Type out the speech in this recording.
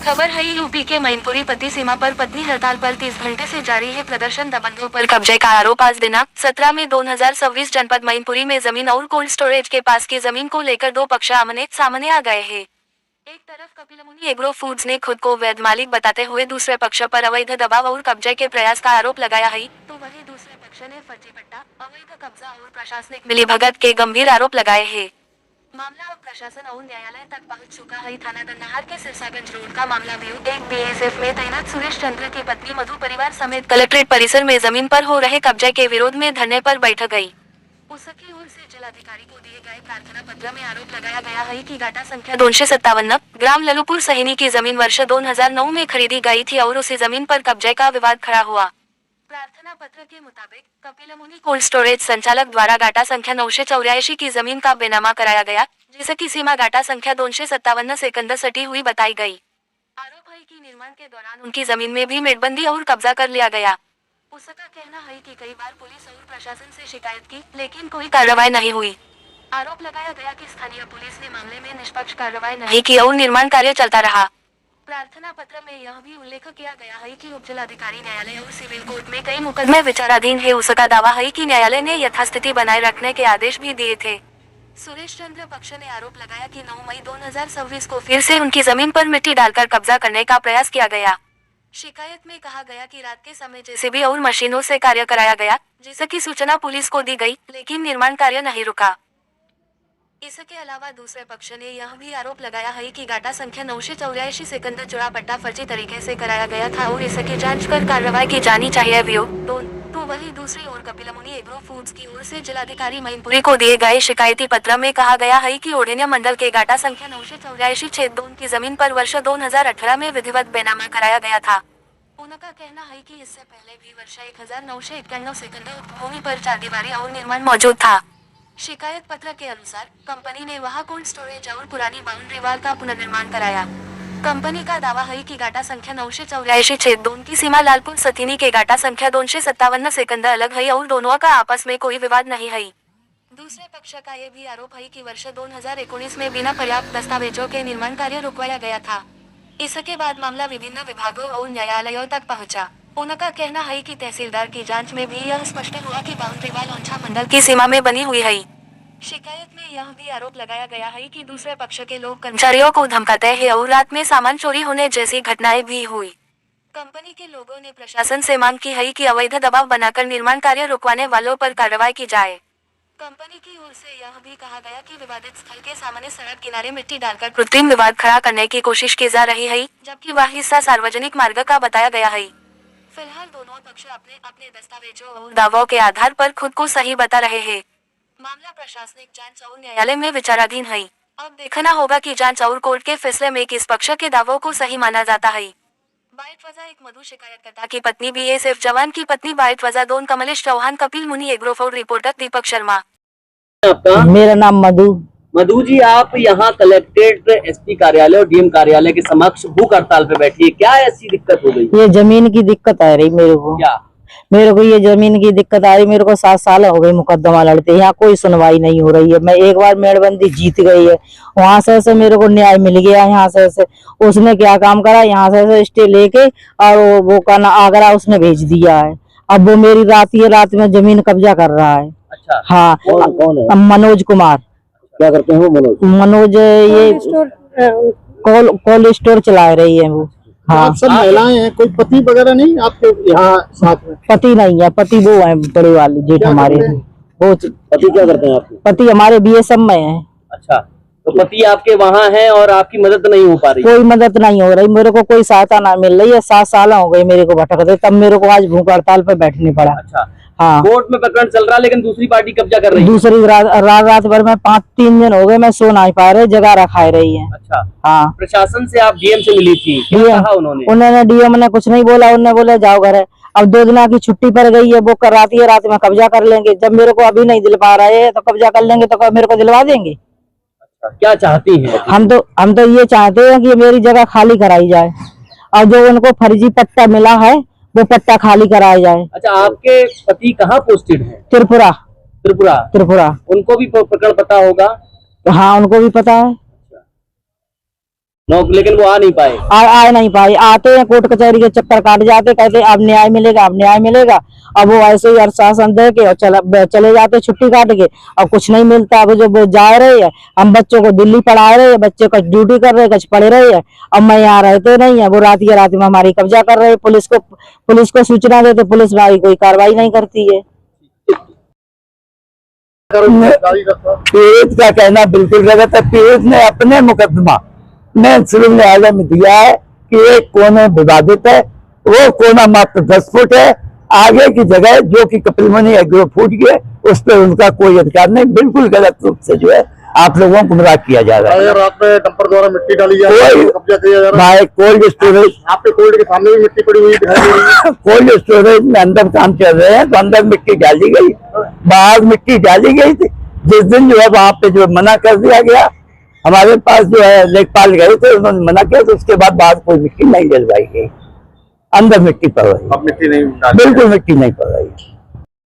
खबर है यूपी के मैनपुरी पति सीमा पर पत्नी हड़ताल पर 30 घंटे से जारी है प्रदर्शन। दबंगों पर कब्जे का आरोप। आज दिनांक 17 में 2026 जनपद मैनपुरी में जमीन और कोल्ड स्टोरेज के पास की जमीन को लेकर दो पक्ष आमने सामने आ गए हैं। एक तरफ कपिलमुनि एग्रो फूड्स ने खुद को वैध मालिक बताते हुए दूसरे पक्ष पर अवैध दबाव और कब्जे के प्रयास का आरोप लगाया है, तो वहीं दूसरे पक्ष ने फर्जी पट्टा, अवैध कब्जा और प्रशासनिक मिलीभगत के गंभीर आरोप लगाए हैं। मामला अब प्रशासन और न्यायालय तक पहुंच चुका है। थाना दन्नाहार के सिरसागंज रोड का मामला व्यू एक बीएसएफ में तैनात सुरेश चंद्र की पत्नी मधु परिवार समेत कलेक्ट्रेट परिसर में जमीन पर हो रहे कब्जे के विरोध में धरने पर बैठ गई। उसकी ओर से जिलाधिकारी को दिए गए प्रार्थना पत्र में आरोप लगाया गया है कि घाटा संख्या 257 ग्राम ललूपुर सहीनी की जमीन वर्ष 2009 में खरीदी गई थी और उसी जमीन पर कब्जे का विवाद खड़ा हुआ। प्रार्थना पत्र के मुताबिक कपिलमुनि कोल्ड स्टोरेज संचालक द्वारा घाटा संख्या 984 की जमीन का बेनामा कराया गया, जिसकी सीमा घाटा संख्या 257 सेकंद सटी हुई बताई गई। आरोप है कि निर्माण के दौरान उनकी जमीन में भी मेड़बंदी और कब्जा कर लिया गया। उसका कहना है कि कई बार पुलिस और प्रशासन से शिकायत की, लेकिन कोई कार्रवाई नहीं हुई। आरोप लगाया गया कि स्थानीय पुलिस ने मामले में निष्पक्ष कार्रवाई नहीं की और निर्माण कार्य चलता रहा। प्रार्थना पत्र में यह भी उल्लेख किया गया है कि उपजिलाधिकारी न्यायालय और सिविल कोर्ट में कई मुकदमे विचाराधीन है। उसका दावा है कि न्यायालय ने यथास्थिति बनाए रखने के आदेश भी दिए थे। सुरेश चंद्र पक्ष ने आरोप लगाया कि 9 मई 2026 को फिर से उनकी जमीन पर मिट्टी डालकर कब्जा करने का प्रयास किया गया। शिकायत में कहा गया कि रात के समय जेसीबी और मशीनों से कार्य कराया गया, जिसकी सूचना पुलिस को दी गई, लेकिन निर्माण कार्य नहीं रुका। इसके अलावा दूसरे पक्ष ने यह भी आरोप लगाया है कि घाटा संख्या 984 सेकंद चुरा पट्टा फर्जी तरीके से कराया गया था और इसकी जांच कर कार्रवाई की जानी चाहिए। तो वही दूसरी ओर कपिलमुनि एग्रो फूड्स की ओर से जिलाधिकारी मैनपुरी को दिए गए शिकायती पत्र में कहा गया है कि ओढ़निया मंडल के घाटा संख्या 984 छेद 2 की जमीन पर वर्ष 2018 में विधिवत बेनामा कराया गया था। उनका कहना है कि इससे पहले भी वर्ष 1991 सेकंड भूमि पर चारदीवारी और निर्माण मौजूद था। शिकायत पत्र के अनुसार कंपनी ने वहां कोल्ड स्टोरेज और पुरानी बाउंड्री वाल का पुनर्निर्माण कराया। कंपनी का दावा है कि घाटा संख्या 984 छेद 2 की सीमा लालपुर सतीनी के घाटा संख्या 257 सेकंद अलग है और दोनों का आपस में कोई विवाद नहीं है। दूसरे पक्ष का ये भी आरोप है कि वर्ष 2019 में बिना पर्याप्त दस्तावेजों के निर्माण कार्य रुकवाया गया था। इसके बाद मामला विभिन्न विभागों और न्यायालयों तक पहुंचा। उनका कहना है कि तहसीलदार की जांच में भी यह स्पष्ट हुआ कि बाउंड्री वाल ओंझा मंडल की सीमा में बनी हुई है। शिकायत में यह भी आरोप लगाया गया है कि दूसरे पक्ष के लोग कर्मचारियों को धमकाते हैं और रात में सामान चोरी होने जैसी घटनाएं भी हुई। कंपनी के लोगों ने प्रशासन से मांग की है कि अवैध दबाव बनाकर निर्माण कार्य रुकवाने वालों पर कार्रवाई की जाए। कंपनी की ओर से यह भी कहा गया कि विवादित स्थल के सामने सड़क किनारे मिट्टी डालकर कृत्रिम विवाद खड़ा करने की कोशिश की जा रही है, जबकि वह हिस्सा सार्वजनिक मार्ग का बताया गया है। फिलहाल दोनों पक्ष अपने दस्तावेजों और दावों के आधार पर खुद को सही बता रहे हैं। मामला प्रशासनिक जांच और न्यायालय में विचाराधीन है। अब देखना होगा कि जांच और कोर्ट के फैसले में किस पक्ष के दावों को सही माना जाता है। बाइट वजह एक मधु शिकायतकर्ता की पत्नी बीएसएफ जवान की पत्नी बाइट वजह 2 Kamlesh Chauhan Kapilmuni agro food reporter Deepak Sharma. आपका? मेरा नाम मधु जी, आप यहाँ कलेक्ट्रेट एसपी कार्यालय और डीएम कार्यालय के समक्ष भूख हड़ताल पे बैठी है, क्या ऐसी दिक्कत हो गई? ये जमीन की दिक्कत आ रही मेरे को। क्या? मेरे को ये जमीन की दिक्कत आ रही, मेरे को 7 साल हो गए मुकदमा लड़ते, यहाँ कोई सुनवाई नहीं हो रही है। मैं एक बार मेड़बंदी जीत गई है, वहां से मेरे को न्याय मिल गया। यहाँ से उसने क्या काम करा, यहाँ से स्टे लेके और वो कहना आगरा उसने भेज दिया है। अब वो मेरी रात में जमीन कब्जा कर रहा है। अच्छा, हाँ। कौन है? मनोज कुमार। क्या करते हैं वो मनोज? ये कोल्ड स्टोर चला रही है वो। हाँ। आप सब महिलाएं हैं, कोई पति वगैरह नहीं आपके यहाँ साथ में? पति नहीं है, पति वो है बड़े वाले जेठ हमारे। वो पति क्या करते हैं आपके? पति हमारे बीएसएफ में है। अच्छा, तो पति आपके वहाँ हैं और आपकी मदद नहीं हो पा रही? कोई मदद नहीं हो रही, मेरे को कोई सहायता ना मिल रही है। 7 साल हो गए मेरे को भटकते, तब मेरे को आज भूख हड़ताल पे बैठने पड़ा। अच्छा, हाँ। कोर्ट में प्रकरण चल रहा है लेकिन दूसरी पार्टी कब्जा कर रही है। दूसरी रात भर में 3 दिन हो गए मैं सो नहीं पा रहे, जगह रखा रही है। अच्छा, हाँ। प्रशासन से आप डीएम से मिली थी, क्या कहा उन्होंने? डीएम ने कुछ नहीं बोला, उन्होंने बोला जाओ घर है। अब 2 दिन की छुट्टी पर गई है, वो कराती है रात में कब्जा कर लेंगे। जब मेरे को अभी नहीं दिल पा रहे है तो कब्जा कर लेंगे, तो मेरे को दिलवा देंगे। अच्छा, क्या चाहती हैं? हम तो ये चाहते हैं कि मेरी जगह खाली कराई जाए और जो उनको फर्जी पट्टा मिला है वो पट्टा खाली कराया जाए। अच्छा, आपके पति कहाँ पोस्टेड हैं? त्रिपुरा। उनको भी प्रकरण पता होगा? हाँ, उनको भी पता है। लेकिन वो आ नहीं पाए। आ नहीं पाए। आते हैं कोर्ट कचहरी के चक्कर काट जाते, कहते अब न्याय मिलेगा, अब न्याय मिलेगा। अब वो ऐसे ही आश्वासन दे के और चले जाते छुट्टी काट के। अब कुछ नहीं मिलता। अब जो वो जा रहे हैं, हम बच्चों को दिल्ली पढ़ा रहे हैं, बच्चे कुछ ड्यूटी कर रहे हैं, कुछ पढ़ रहे हैं। अब मैं यहाँ रहते नहीं है, वो रात के रात में हमारी कब्जा कर रहे हैं। पुलिस को सूचना देते, पुलिस भाई कोई कार्रवाई नहीं करती है। पीड़ित का कहना बिल्कुल गलत है। पीड़ित ने अपने मुकदमा में सिविल न्यायालय में दिया है कि एक कोना विवादित है, वो कोना मात्र 10 फुट है। आगे की जगह जो कि कपिल मुनि एग्रो फूट गए, उस पर उनका कोई अधिकार नहीं। बिल्कुल गलत रूप से जो है आप लोगों को गुमराह किया जा रहा है। रात में डंपर द्वारा मिट्टी डाली जा रही है, कब्जा किया जा रहा है। कोल्ड स्टोरेज, आपके कोल्ड के सामने भी मिट्टी पड़ी हुई दिखाई दे रही है। कोल्ड स्टोरेज में अंदर काम चल रहे हैं, तो अंदर मिट्टी डाली गई, बाहर मिट्टी डाली गई थी। जिस दिन जो है वहां पे जो मना कर दिया गया, हमारे पास जो है लेखपाल गए थे, उन्होंने मना किया, तो उसके बाद बाहर कोई मिट्टी नहीं डलवाई गई, अंदर मिट्टी पड़ रही है। अब मिट्टी नहीं, बिल्कुल मिट्टी नहीं पड़ रही।